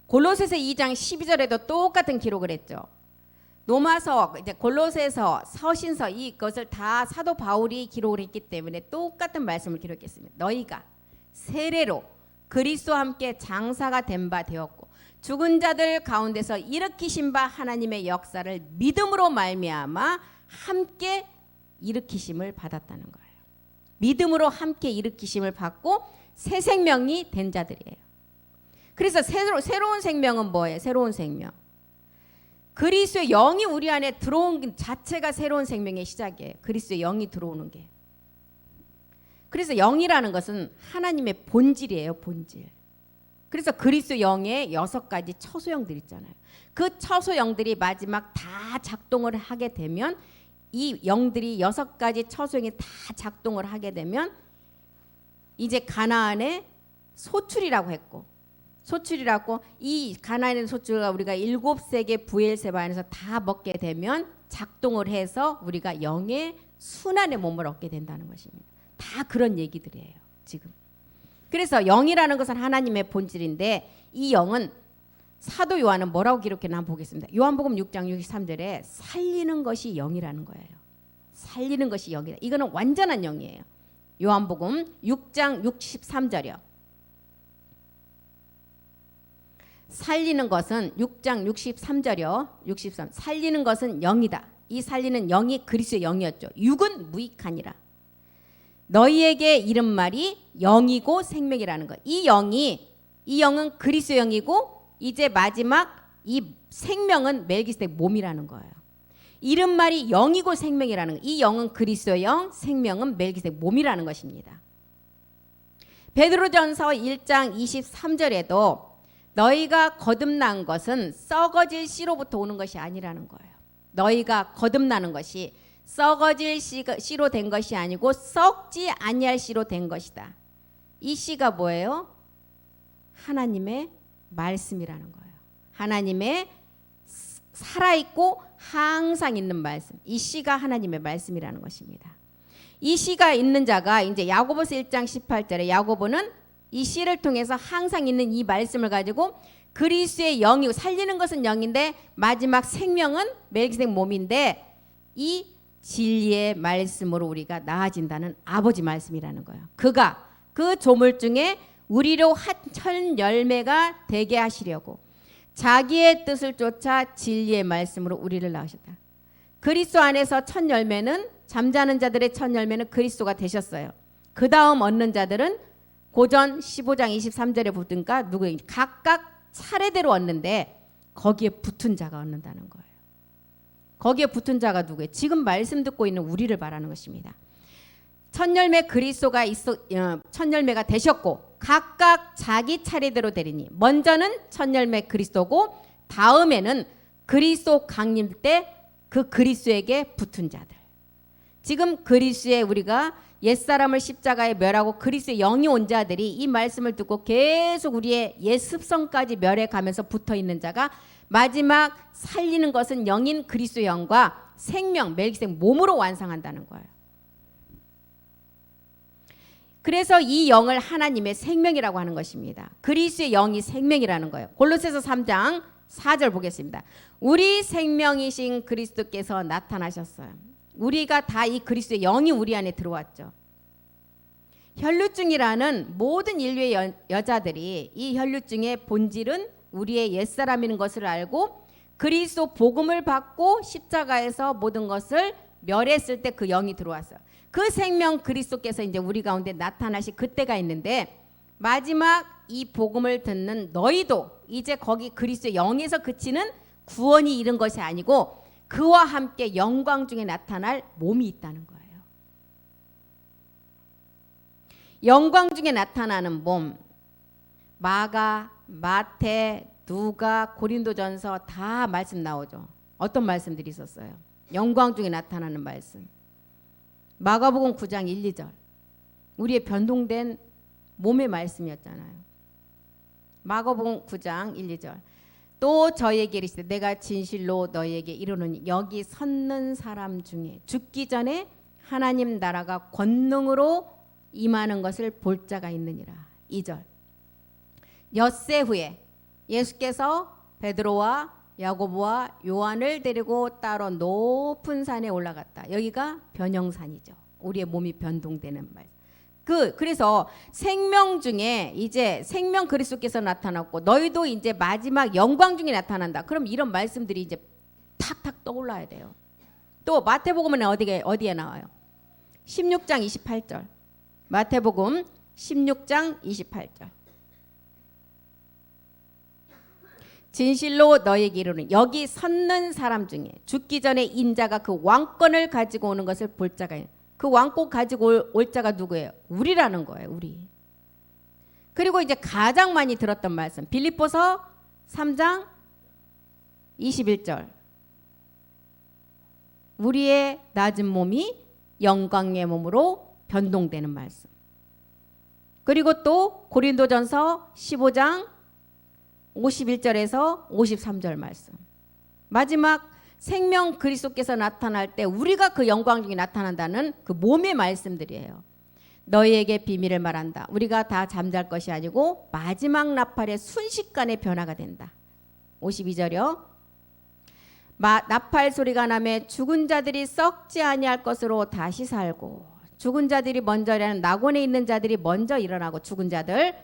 골로새서 2장 12절에도 똑같은 기록을 했죠. 로마서, 이제 골로새서, 서신서 이것을 다 사도 바울이 기록을 했기 때문에 똑같은 말씀을 기록했습니다. 너희가 세례로 그리스도와 함께 장사가 된 바 되었고 죽은 자들 가운데서 일으키신 바 하나님의 역사를 믿음으로 말미암아 함께 일으키심을 받았다는 거예요. 믿음으로 함께 일으키심을 받고 새 생명이 된 자들이에요. 그래서 새로운 생명은 뭐예요? 새로운 생명. 그리스도의 영이 우리 안에 들어온 자체가 새로운 생명의 시작이에요. 그리스도의 영이 들어오는 게. 그래서 영이라는 것은 하나님의 본질이에요. 본질. 그래서 그리스도 영의 6가지 처소영들 있잖아요. 그 처소영들이 마지막 다 작동을 하게 되면, 이 영들이 6가지 처소영이 다 작동을 하게 되면 이제 가나안의 소출이라고 했고, 소출이라고, 이 가나안의 소출을 우리가 7세계 부엘세바 안에서 다 먹게 되면 작동을 해서 우리가 영의 순환의 몸을 얻게 된다는 것입니다. 다 그런 얘기들이에요 지금. 그래서 영이라는 것은 하나님의 본질인데, 이 영은 사도 요한은 뭐라고 기록했나 한번 보겠습니다. 요한복음 6장 63절에 살리는 것이 영이라는 거예요. 살리는 것이 영이다. 이거는 완전한 영이에요. 요한복음 6장 63절이요. 살리는 것은 6장 63절이요. 63. 살리는 것은 영이다. 이 살리는 영이 그리스도의 영이었죠. 육은 무익하니라. 너희에게 이른 말이 영이고 생명이라는 것. 이 영은 그리스도의 영이고, 이제 마지막 이 생명은 멜기세덱 몸이라는 거예요. 이른 말이 영이고 생명이라는 것. 이 영은 그리스도의 영, 생명은 멜기세덱 몸이라는 것입니다. 베드로전서 1장 23절에도 너희가 거듭난 것은 썩어질 씨로부터 오는 것이 아니라는 거예요. 너희가 거듭나는 것이 썩어질 씨로 된 것이 아니고 썩지 아니할 씨로 된 것이다. 이 씨가 뭐예요? 하나님의 말씀이라는 거예요. 하나님의 살아있고 항상 있는 말씀. 이 씨가 하나님의 말씀이라는 것입니다. 이 씨가 있는 자가 이제 야고보서 1장 18절에 야고보는 이 씨를 통해서 항상 있는 이 말씀을 가지고 그리스도의 영이고 살리는 것은 영인데 마지막 생명은 멜기세덱 몸인데 이 진리의 말씀으로 우리가 나아진다는 아버지 말씀이라는 거예요. 그가 그 조물 중에 우리로 첫 열매가 되게 하시려고 자기의 뜻을 쫓아 진리의 말씀으로 우리를 낳으셨다. 그리스도 안에서 첫 열매는 잠자는 자들의 첫 열매는 그리스도가 되셨어요. 그 다음 얻는 자들은 고전 15장 23절에 붙으니까 누구예요? 각각 차례대로 얻는데 거기에 붙은 자가 얻는다는 거예요. 거기에 붙은 자가 누구예요? 지금 말씀 듣고 있는 우리를 말하는 것입니다. 첫 열매 그리스도가 첫 열매가 되셨고 각각 자기 차례대로 되리니 먼저는 첫 열매 그리스도고 다음에는 그리스도 강림 때 그 그리스도에게 붙은 자들. 지금 그리스도에 우리가 옛사람을 십자가에 멸하고 그리스도의 영이 온 자들이 이 말씀을 듣고 계속 우리의 옛 습성까지 멸해 가면서 붙어 있는 자가 마지막 살리는 것은 영인 그리스도의 영과 생명 멜기세덱 몸으로 완성한다는 거예요. 그래서 이 영을 하나님의 생명이라고 하는 것입니다. 그리스도의 영이 생명이라는 거예요. 골로새서 3장 4절 보겠습니다. 우리 생명이신 그리스도께서 나타나셨어요. 우리가 다 이 그리스도의 영이 우리 안에 들어왔죠. 혈류증이라는 모든 인류의 여자들이 이 혈류증의 본질은 우리의 옛사람인 것을 알고 그리스도 복음을 받고 십자가에서 모든 것을 멸했을 때 그 영이 들어왔어요. 그 생명 그리스도께서 이제 우리 가운데 나타나실 그때가 있는데 마지막 이 복음을 듣는 너희도 이제 거기 그리스도의 영에서 그치는 구원이 이른 것이 아니고 그와 함께 영광 중에 나타날 몸이 있다는 거예요. 영광 중에 나타나는 몸, 마가, 마태, 누가, 고린도전서 다 말씀 나오죠. 어떤 말씀들이 있었어요? 영광 중에 나타나는 말씀. 마가복음 9장 1, 2절. 우리의 변동된 몸의 말씀이었잖아요. 마가복음 9장 1, 2절. 또 저에게 이르시되 내가 진실로 너희에게 이르노니 여기 섰는 사람 중에 죽기 전에 하나님 나라가 권능으로 임하는 것을 볼 자가 있느니라. 2절. 엿새 후에 예수께서 베드로와 야고보와 요한을 데리고 따로 높은 산에 올라갔다. 여기가 변형산이죠. 우리의 몸이 변동되는 말. 그래서 생명 중에 이제 생명 그리스도께서 나타났고 너희도 이제 마지막 영광 중에 나타난다. 그럼 이런 말씀들이 이제 탁탁 떠올라야 돼요. 또 마태복음은 어디에 나와요? 16장 28절. 마태복음 16장 28절. 진실로 너에게 이르노니 여기 섰는 사람 중에 죽기 전에 인자가 그 왕권을 가지고 오는 것을 볼 자가 있는. 그 왕권 가지고 올 자가 누구예요? 우리라는 거예요. 우리. 그리고 이제 가장 많이 들었던 말씀 빌립보서 3장 21절. 우리의 낮은 몸이 영광의 몸으로 변동되는 말씀. 그리고 또 고린도전서 15장 51절에서 53절 말씀. 마지막 생명 그리스도께서 나타날 때 우리가 그 영광 중에 나타난다는 그 몸의 말씀들이에요. 너희에게 비밀을 말한다. 우리가 다 잠잘 것이 아니고 마지막 나팔의 순식간에 변화가 된다. 52절이요. 나팔 소리가 나매 죽은 자들이 썩지 아니할 것으로 다시 살고 죽은 자들이 먼저 일어나는 낙원에 있는 자들이 먼저 일어나고 죽은 자들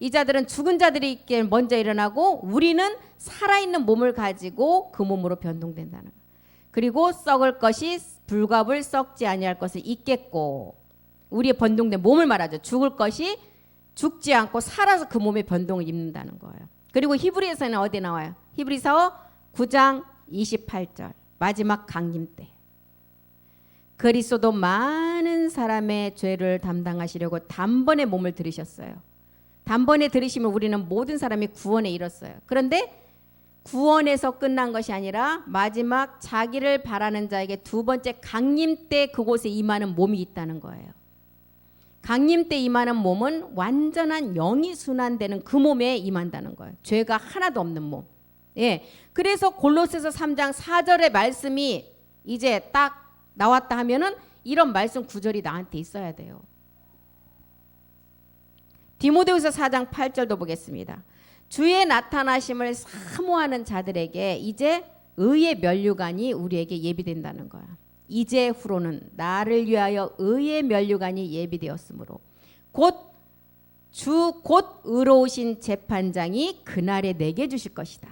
이 자들은 죽은 자들이 있게 먼저 일어나고 우리는 살아있는 몸을 가지고 그 몸으로 변동된다는 거예요. 그리고 썩을 것이 불갑을 썩지 아니할 것을 잊겠고 우리의 변동된 몸을 말하죠. 죽을 것이 죽지 않고 살아서 그 몸의 변동을 입는다는 거예요. 그리고 히브리서는 어디 나와요? 히브리서 9장 28절 마지막 강림 때 그리스도도 많은 사람의 죄를 담당하시려고 단번에 몸을 들이셨어요. 단번에 들으시면 우리는 모든 사람이 구원에 이뤘어요. 그런데 구원에서 끝난 것이 아니라 마지막 자기를 바라는 자에게 두 번째 강림 때 그곳에 임하는 몸이 있다는 거예요. 강림 때 임하는 몸은 완전한 영이 순환되는 그 몸에 임한다는 거예요. 죄가 하나도 없는 몸. 예. 그래서 골로새서 3장 4절의 말씀이 이제 딱 나왔다 하면은 이런 말씀 구절이 나한테 있어야 돼요. 디모데후서 4장 8절도 보겠습니다. 주의 나타나심을 사모하는 자들에게 이제 의의 면류관이 우리에게 예비된다는 거야. 이제 후로는 나를 위하여 의의 면류관이 예비되었으므로 곧 의로우신 재판장이 그날에 내게 주실 것이다.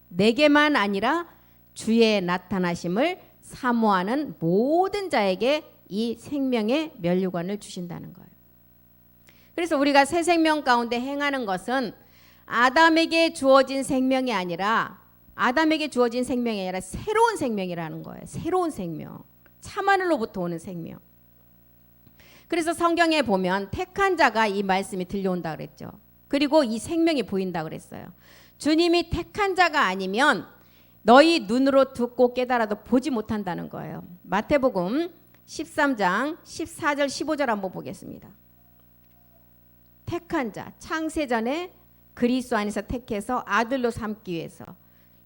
내게만 아니라 주의 나타나심을 사모하는 모든 자에게 이 생명의 면류관을 주신다는 거예요. 그래서 우리가 새 생명 가운데 행하는 것은 아담에게 주어진 생명이 아니라 새로운 생명이라는 거예요. 새로운 생명. 참하늘로부터 오는 생명. 그래서 성경에 보면 택한 자가 이 말씀이 들려온다 그랬죠. 그리고 이 생명이 보인다 그랬어요. 주님이 택한 자가 아니면 너희 눈으로 듣고 깨달아도 보지 못한다는 거예요. 마태복음 13장 14절 15절 한번 보겠습니다. 택한 자, 창세전에 그리스도 안에서 택해서 아들로 삼기 위해서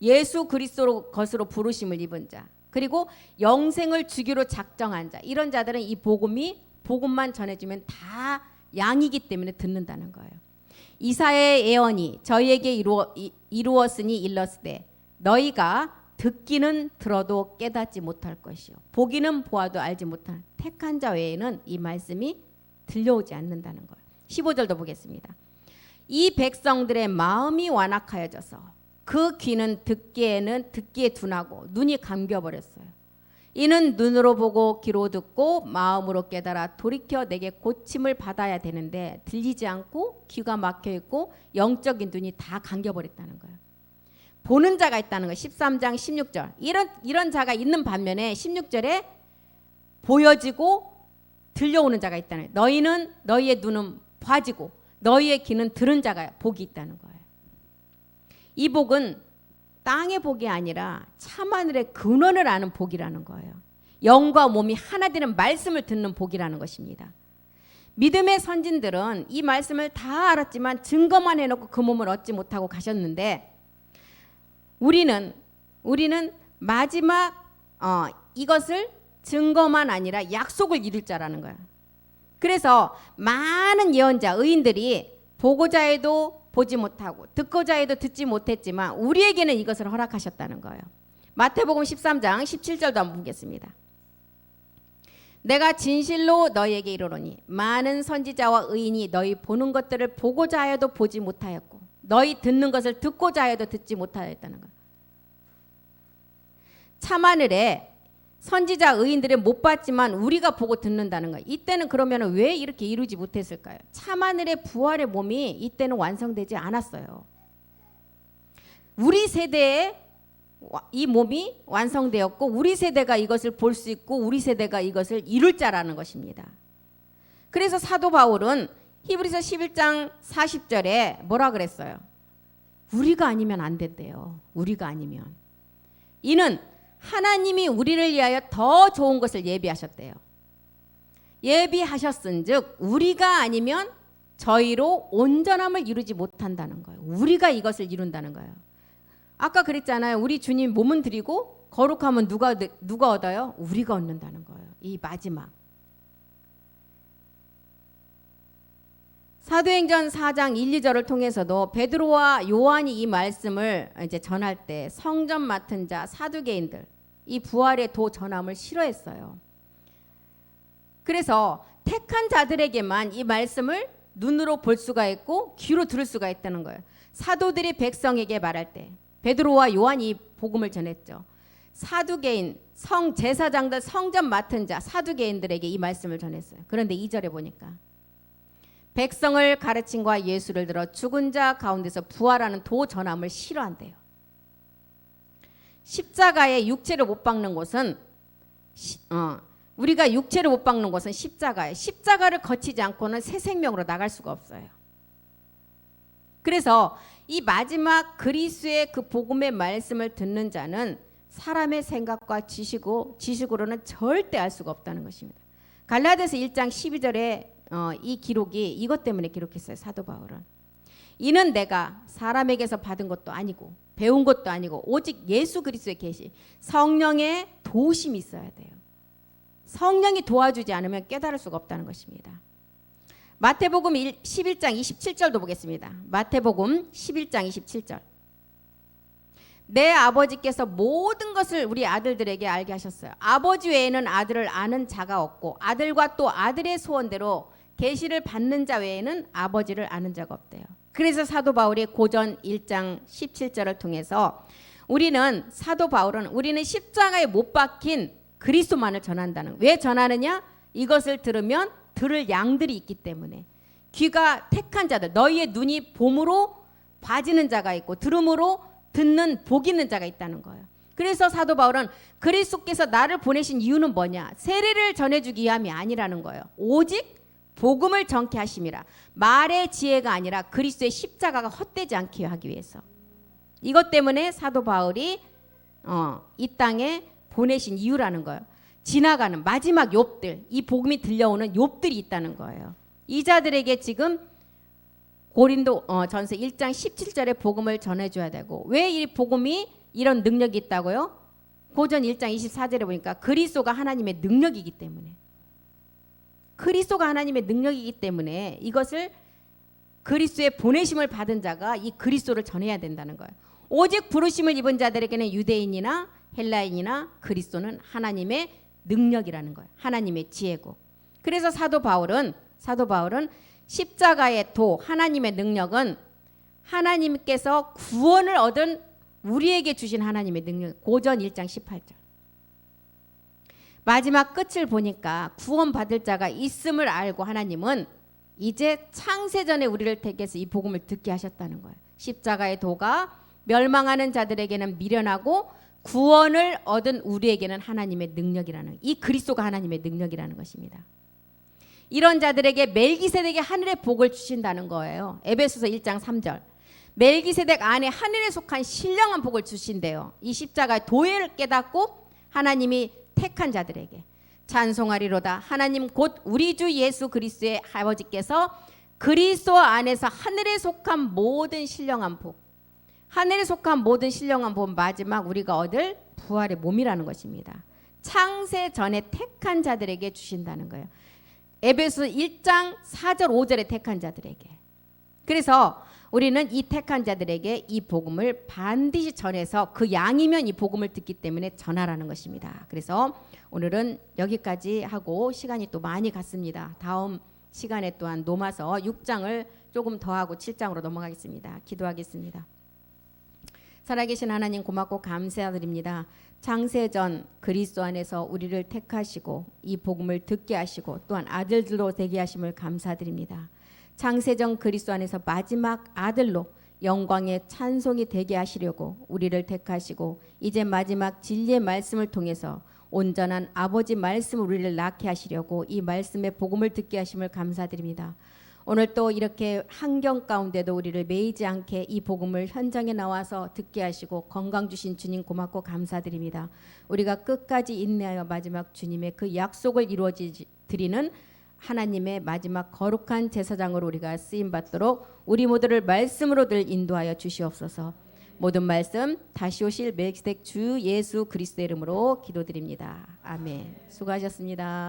예수 그리스도 것으로 부르심을 입은 자, 그리고 영생을 주기로 작정한 자, 이런 자들은 이 복음만 전해주면 다 양이기 때문에 듣는다는 거예요. 이사야의 예언이 저희에게 이루었으니 일렀으되 너희가 듣기는 들어도 깨닫지 못할 것이요 보기는 보아도 알지 못할 택한 자 외에는 이 말씀이 들려오지 않는다는 거예요. 15절도 보겠습니다. 이 백성들의 마음이 완악하여져서 그 귀는 듣기에 둔하고 눈이 감겨버렸어요. 이는 눈으로 보고 귀로 듣고 마음으로 깨달아 돌이켜 내게 고침을 받아야 되는데 들리지 않고 귀가 막혀있고 영적인 눈이 다 감겨버렸다는 거예요. 보는 자가 있다는 거예요. 13장 16절 이런 자가 있는 반면에 16절에 보여지고 들려오는 자가 있다는 거예요. 너희의 눈은 봐지고 너희의 귀는 들은 자가 복이 있다는 거예요. 이 복은 땅의 복이 아니라 참하늘의 근원을 아는 복이라는 거예요. 영과 몸이 하나 되는 말씀을 듣는 복이라는 것입니다. 믿음의 선진들은 이 말씀을 다 알았지만 증거만 해놓고 그 몸을 얻지 못하고 가셨는데 우리는 마지막 이것을 증거만 아니라 약속을 이룰 자라는 거예요. 그래서 많은 예언자, 의인들이 보고자 해도 보지 못하고 듣고자 해도 듣지 못했지만 우리에게는 이것을 허락하셨다는 거예요. 마태복음 13장 17절도 한번 보겠습니다. 내가 진실로 너희에게 이르노니 많은 선지자와 의인이 너희 보는 것들을 보고자 하여도 보지 못하였고 너희 듣는 것을 듣고자 하여도 듣지 못하였다는 거예요. 참하늘에 선지자 의인들은 못 봤지만 우리가 보고 듣는다는 거예요. 이때는 그러면 왜 이렇게 이루지 못했을까요? 참하늘의 부활의 몸이 이때는 완성되지 않았어요. 우리 세대에 이 몸이 완성되었고 우리 세대가 이것을 볼 수 있고 우리 세대가 이것을 이룰 자라는 것입니다. 그래서 사도 바울은 히브리서 11장 40절에 뭐라 그랬어요? 우리가 아니면 안 된대요. 우리가 아니면. 이는 하나님이 우리를 위하여 더 좋은 것을 예비하셨대요. 예비하셨은즉 우리가 아니면 저희로 온전함을 이루지 못한다는 거예요. 우리가 이것을 이룬다는 거예요. 아까 그랬잖아요. 우리 주님 몸은 드리고 거룩하면 누가 얻어요? 우리가 얻는다는 거예요. 이 마지막. 사도행전 4장 1, 2절을 통해서도 베드로와 요한이 이 말씀을 이제 전할 때 성전 맡은 자 사두개인들 이 부활의 도 전함을 싫어했어요. 그래서 택한 자들에게만 이 말씀을 눈으로 볼 수가 있고 귀로 들을 수가 있다는 거예요. 사도들이 백성에게 말할 때 베드로와 요한이 복음을 전했죠. 사두개인 제사장들 성전 맡은 자 사두개인들에게 이 말씀을 전했어요. 그런데 2절에 보니까 백성을 가르침과 예수를 들어 죽은 자 가운데서 부활하는 도 전함을 싫어한대요. 십자가에 육체를 못 박는 곳은 우리가 육체를 못 박는 곳은 십자가예요. 십자가를 거치지 않고는 새 생명으로 나갈 수가 없어요. 그래서 이 마지막 그리스도의 그 복음의 말씀을 듣는 자는 사람의 생각과 지식으로는 절대 알 수가 없다는 것입니다. 갈라디아서 1장 12절에 이 기록이 이것 때문에 기록했어요. 사도 바울은. 이는 내가 사람에게서 받은 것도 아니고 배운 것도 아니고 오직 예수 그리스도의 계시 성령의 도우심이 있어야 돼요. 성령이 도와주지 않으면 깨달을 수가 없다는 것입니다. 마태복음 11장 27절도 보겠습니다. 마태복음 11장 27절. 내 아버지께서 모든 것을 우리 아들들에게 알게 하셨어요. 아버지 외에는 아들을 아는 자가 없고 아들과 또 아들의 소원대로 계시를 받는 자 외에는 아버지를 아는 자가 없대요. 그래서 사도 바울이 고전 1장 17절을 통해서 사도 바울은 우리는 십자가에 못 박힌 그리스도만을 전한다는. 왜 전하느냐? 이것을 들으면 들을 양들이 있기 때문에. 귀가 택한 자들, 너희의 눈이 봄으로 봐지는 자가 있고 들음으로 듣는 복 있는 자가 있다는 거예요. 그래서 사도 바울은 그리스도께서 나를 보내신 이유는 뭐냐? 세례를 전해주기 위함이 아니라는 거예요. 오직 복음을 전케 하심이라. 말의 지혜가 아니라 그리스도의 십자가가 헛되지 않게 하기 위해서. 이것 때문에 사도 바울이 이 땅에 보내신 이유라는 거예요. 지나가는 마지막 욥들, 이 복음이 들려오는 욥들이 있다는 거예요. 이 자들에게 지금 고린도 전서 1장 17절에 복음을 전해줘야 되고, 왜 이 복음이 이런 능력이 있다고요? 고전 1장 24절에 보니까 그리스도가 하나님의 능력이기 때문에. 그리스도가 하나님의 능력이기 때문에 이것을 그리스도의 보내심을 받은 자가 이 그리스도를 전해야 된다는 거예요. 오직 부르심을 입은 자들에게는 유대인이나 헬라인이나 그리스도는 하나님의 능력이라는 거예요. 하나님의 지혜고. 그래서 사도 바울은 십자가의 도, 하나님의 능력은 하나님께서 구원을 얻은 우리에게 주신 하나님의 능력. 고전 1장 18절. 마지막 끝을 보니까 구원받을 자가 있음을 알고 하나님은 이제 창세전에 우리를 택해서 이 복음을 듣게 하셨다는 거예요. 십자가의 도가 멸망하는 자들에게는 미련하고 구원을 얻은 우리에게는 하나님의 능력이라는, 이 그리스도가 하나님의 능력이라는 것입니다. 이런 자들에게 멜기세덱의 하늘의 복을 주신다는 거예요. 에베소서 1장 3절. 멜기세덱 안에 하늘에 속한 신령한 복을 주신대요. 이 십자가의 도를 깨닫고 하나님이 택한 자들에게 찬송하리로다. 하나님 곧 우리 주 예수 그리스도의 아버지께서 그리스도 안에서 하늘에 속한 모든 신령한 복, 하늘에 속한 모든 신령한 복, 마지막 우리가 얻을 부활의 몸이라는 것입니다. 창세 전에 택한 자들에게 주신다는 거예요. 에베소 1장 4절 5절에 택한 자들에게. 그래서 우리는 이 택한 자들에게 이 복음을 반드시 전해서 그 양이면 이 복음을 듣기 때문에 전하라는 것입니다. 그래서 오늘은 여기까지 하고 시간이 또 많이 갔습니다. 다음 시간에 또한 로마서 6장을 조금 더 하고 7장으로 넘어가겠습니다. 기도하겠습니다. 살아계신 하나님 고맙고 감사드립니다. 창세전 그리스도 안에서 우리를 택하시고 이 복음을 듣게 하시고 또한 아들들로 되게 하심을 감사드립니다. 창세전 그리스도 안에서 마지막 아들로 영광의 찬송이 되게 하시려고 우리를 택하시고 이제 마지막 진리의 말씀을 통해서 온전한 아버지 말씀을 우리를 낳게 하시려고 이 말씀의 복음을 듣게 하심을 감사드립니다. 오늘 또 이렇게 환경 가운데도 우리를 매이지 않게 이 복음을 현장에 나와서 듣게 하시고 건강 주신 주님 고맙고 감사드립니다. 우리가 끝까지 인내하여 마지막 주님의 그 약속을 이루어드리는 하나님의 마지막 거룩한 제사장으로 우리가 쓰임받도록 우리 모두를 말씀으로 늘 인도하여 주시옵소서. 모든 말씀 다시 오실 멜기세덱 주 예수 그리스도의 이름으로 기도드립니다. 아멘. 수고하셨습니다.